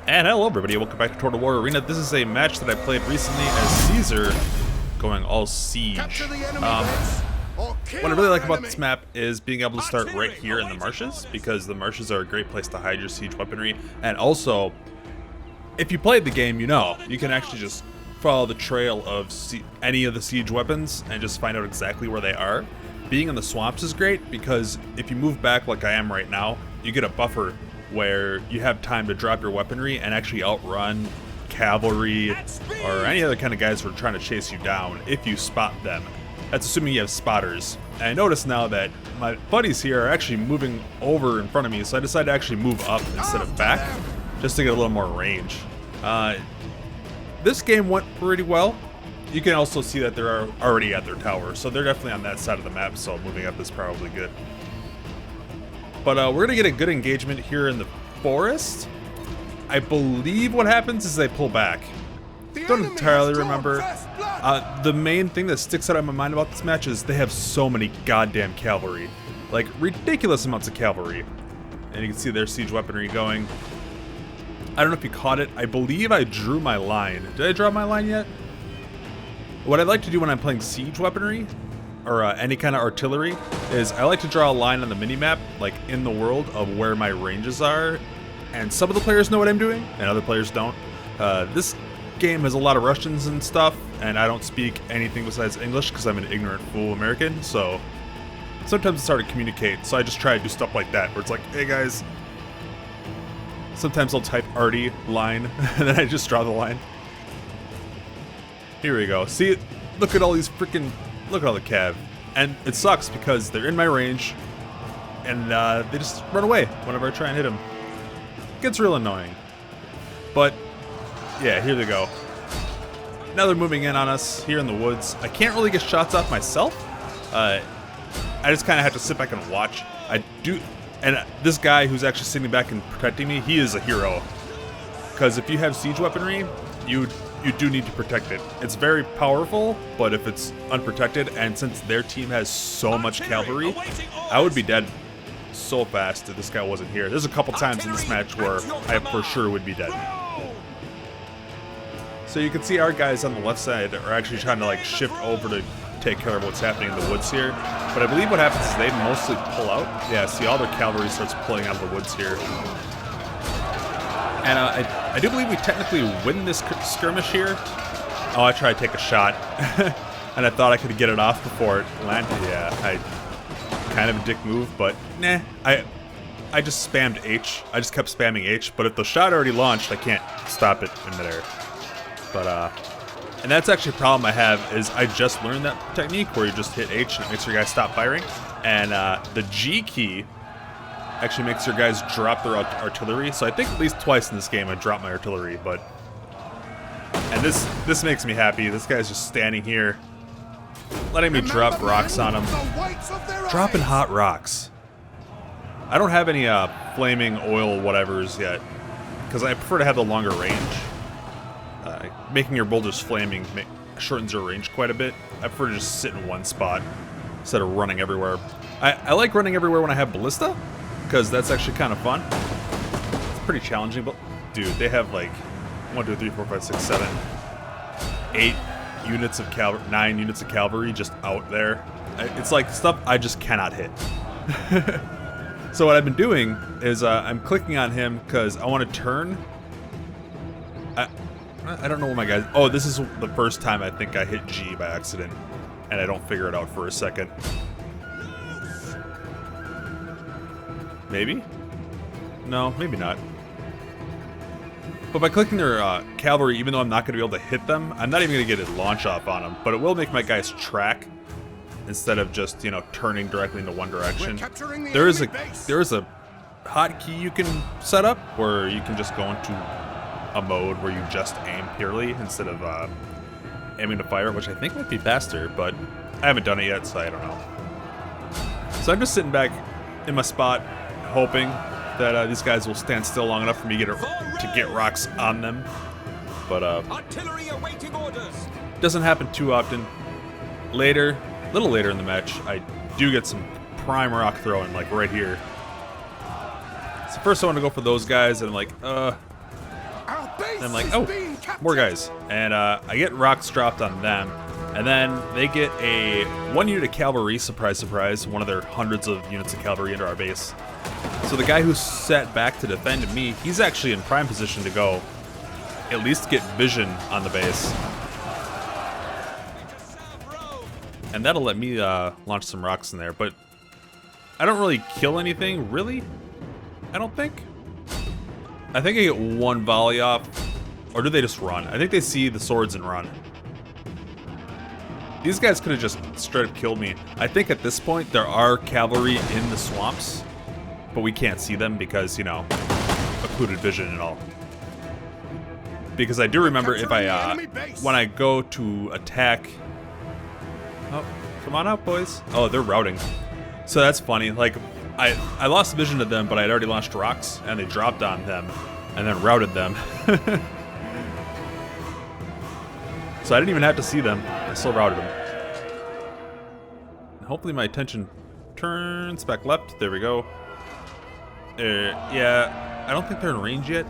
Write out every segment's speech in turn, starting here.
And hello everybody, welcome back to Total War Arena. This is a match that I played recently as Caesar, going all siege. What I really like about this map is being able to start right here in the marshes, because the marshes are a great place to hide your siege weaponry. And also, if you played the game, you know, you can actually just follow the trail of any of the siege weapons and just find out exactly where they are. Being in the swamps is great, because if you move back like I am right now, you get a buffer where you have time to drop your weaponry and actually outrun cavalry or any other kind of guys who are trying to chase you down if you spot them. That's assuming you have spotters. And I notice now that my buddies here are actually moving over in front of me, so I decided to actually move up instead of back, just to get a little more range. This game went pretty well. You can also see that they're already at their tower, so they're definitely on that side of the map, so moving up is probably good. But we're going to get a good engagement here in the forest. I believe what happens is they pull back. Don't entirely remember. The main thing that sticks out in my mind about this match is they have so many goddamn cavalry. Like, ridiculous amounts of cavalry. And you can see their siege weaponry going. I don't know if you caught it. I believe I drew my line. Did I draw my line yet? What I like to do when I'm playing siege weaponry, or any kind of artillery, is I like to draw a line on the minimap, like in the world, of where my ranges are. And some of the players know what I'm doing, and other players don't. This game has a lot of Russians and stuff, and I don't speak anything besides English because I'm an ignorant fool American, so sometimes it's hard to communicate, so I just try to do stuff like that, where it's like, hey guys. Sometimes I'll type arty line, and then I just draw the line. Here we go. See, look at all these freaking... Look at all the cav. And it sucks because they're in my range, and they just run away whenever I try and hit them. It gets real annoying. But, yeah, here they go. Now they're moving in on us here in the woods. I can't really get shots off myself. I just kind of have to sit back and watch. And this guy who's actually sitting back and protecting me, he is a hero. Because if you have siege weaponry, you do need to protect it. It's very powerful, but if it's unprotected, and since their team has so much cavalry, I would be dead so fast if this guy wasn't here. There's a couple times in this match where I for sure would be dead. So you can see our guys on the left side are actually trying to like shift over to take care of what's happening in the woods here. But I believe what happens is they mostly pull out. Yeah, see, all their cavalry starts pulling out of the woods here. And I do believe we technically win this skirmish here. Oh, I tried to take a shot. And I thought I could get it off before it landed. Yeah, kind of a dick move, but nah. I just spammed H. I just kept spamming H, but if the shot already launched, I can't stop it in midair. But, and that's actually a problem I have, is I just learned that technique where you just hit H and it makes your guys stop firing. And the G key actually makes your guys drop their artillery. So I think at least twice in this game I dropped my artillery, but... And this makes me happy. This guy's just standing here, letting me drop rocks on him. Dropping hot rocks. I don't have any flaming oil whatevers yet, because I prefer to have the longer range. Making your boulders flaming shortens your range quite a bit. I prefer to just sit in one spot instead of running everywhere. I like running everywhere when I have ballista, because that's actually kind of fun. It's pretty challenging, but dude, they have like 1, 2, 3, 4, 5, 6, 7, 8 units of cavalry, 9 units of cavalry just out there. It's like stuff I just cannot hit. So what I've been doing is I'm clicking on him because I want to turn. I don't know what my guys... Oh, this is the first time I think I hit G by accident, and I don't figure it out for a second. Maybe? No, maybe not. But by clicking their cavalry, even though I'm not going to be able to hit them, I'm not even going to get a launch off on them, but it will make my guys track instead of just, you know, turning directly into one direction. There is a hotkey you can set up where you can just go into a mode where you just aim purely instead of aiming to fire, which I think might be faster, but I haven't done it yet, so I don't know. So I'm just sitting back in my spot, hoping that these guys will stand still long enough for me to get rocks on them. But doesn't happen too often. Later, a little later in the match, I do get some prime rock throwing, like right here. So first I want to go for those guys, and I'm like, And I'm like, oh, more guys. And I get rocks dropped on them. And then they get a 1 unit of cavalry, surprise, surprise, one of their hundreds of units of cavalry into our base. So the guy who's set back to defend me, he's actually in prime position to go at least get vision on the base. And that'll let me launch some rocks in there, but I don't really kill anything, really? I don't think. I think I get one volley off, or do they just run? I think they see the swords and run. These guys could have just straight up killed me. I think at this point there are cavalry in the swamps, but we can't see them because, you know, occluded vision and all. Because I do remember if I, when I go to attack... Oh, come on out, boys. Oh, they're routing. So that's funny. Like, I lost vision to them, but I'd already launched rocks, and they dropped on them, and then routed them. So I didn't even have to see them. I still routed them. And hopefully my attention turns back left. There we go. Yeah, I don't think they're in range yet,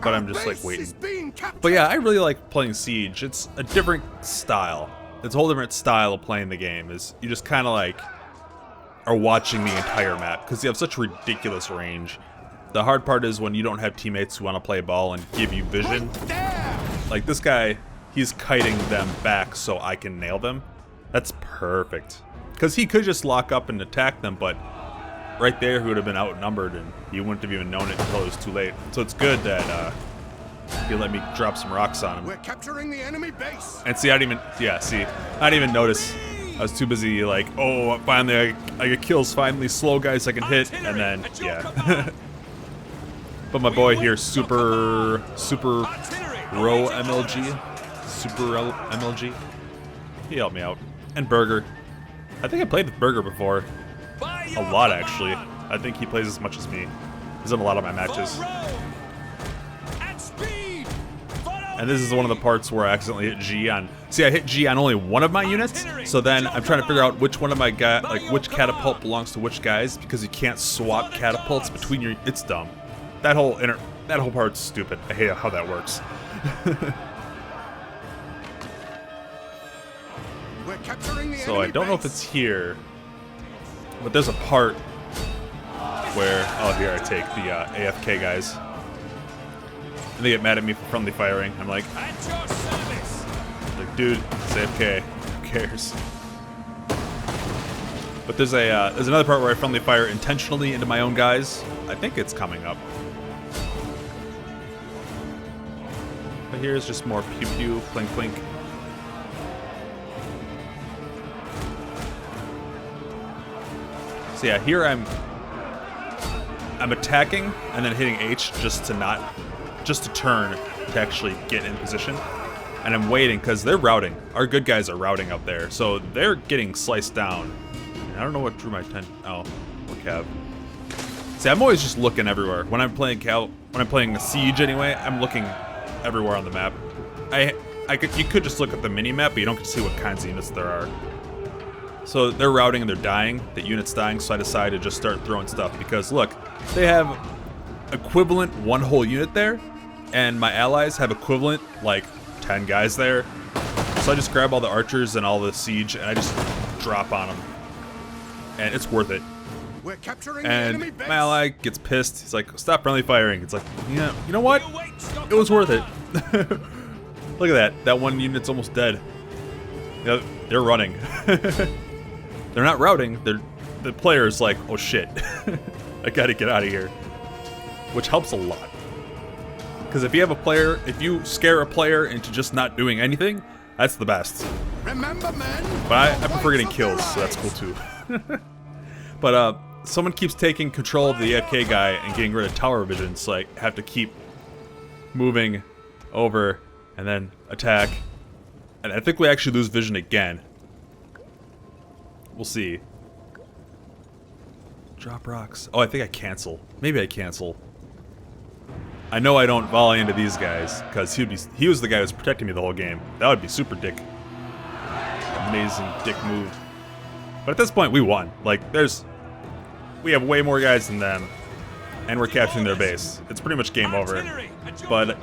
but I'm just like waiting. But yeah, I really like playing Siege. It's a different style. It's a whole different style of playing the game. Is you just kind of like are watching the entire map because you have such ridiculous range. The hard part is when you don't have teammates who want to play ball and give you vision. Like this guy, he's kiting them back so I can nail them. That's perfect. Because he could just lock up and attack them, but right there he would have been outnumbered and he wouldn't have even known it until it was too late. So it's good that he let me drop some rocks on him. We're capturing the enemy base. And see, I didn't even notice. I was too busy like, oh, finally I get kills, finally, slow guys I can hit, and then, yeah. But my boy here, Super Row MLG, Super MLG, he helped me out. And Burger. I think I played with Burger before. A lot, actually. I think he plays as much as me. He's in a lot of my matches. And this is one of the parts where I accidentally hit G on... See, I hit G on only one of my units, so then I'm trying to figure out which one of my guys, like which catapult belongs to which guys, because you can't swap catapults between your... It's dumb. That whole part's stupid. I hate how that works. So I don't know if it's here, but there's a part where... Oh, here I take the AFK guys. And they get mad at me for friendly firing. I'm like, dude, it's AFK. Who cares? But there's another part where I friendly fire intentionally into my own guys. I think it's coming up. But here's just more pew pew, clink clink. So yeah, here I'm attacking and then hitting H just to turn to actually get in position. And I'm waiting because they're routing. Our good guys are routing up there, so they're getting sliced down. And I don't know what drew my attention. Oh, or Cav. See, I'm always just looking everywhere. When I'm playing a Siege anyway, I'm looking everywhere on the map. You could just look at the mini map, but you don't get to see what kinds of units there are. So they're routing and they're dying. The unit's dying, so I decided to just start throwing stuff because look, they have equivalent one whole unit there, and my allies have equivalent like 10 guys there. So I just grab all the archers and all the siege and I just drop on them, and it's worth it. We're capturing and the enemy base. My ally gets pissed. He's like, "Stop friendly firing." It's like, yeah, you know what? It was worth it. Look at that. That one unit's almost dead. Yeah, they're running. They're not routing. The player's like, oh shit, I gotta get out of here, which helps a lot. Because if you scare a player into just not doing anything, that's the best. Remember, men, but I prefer getting kills, so that's cool too. But someone keeps taking control of the AFK guy and getting rid of tower vision, so I have to keep moving over and then attack. And I think we actually lose vision again. We'll see. Drop rocks. Oh, I think I cancel. Maybe I cancel. I know I don't volley into these guys, because he was the guy who was protecting me the whole game. That would be super dick. Amazing dick move. But at this point, we won. Like, we have way more guys than them, and we're capturing their base. It's pretty much game over. But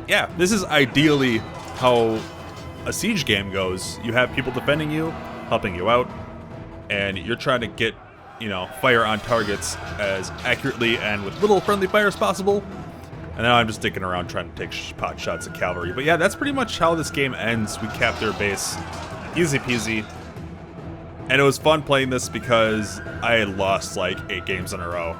yeah, this is ideally how a siege game goes. You have people defending you, helping you out, and you're trying to get, you know, fire on targets as accurately and with little friendly fire as possible. And now I'm just sticking around trying to take pot shots at cavalry. But yeah, that's pretty much how this game ends. We cap their base. Easy peasy. And it was fun playing this because I lost like 8 games in a row.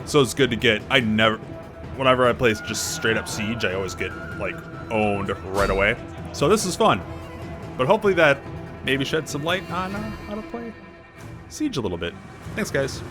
So it's good to get, whenever I play just straight up siege, I always get like owned right away. So this is fun. But hopefully that maybe shed some light on how to play siege a little bit. Thanks, guys.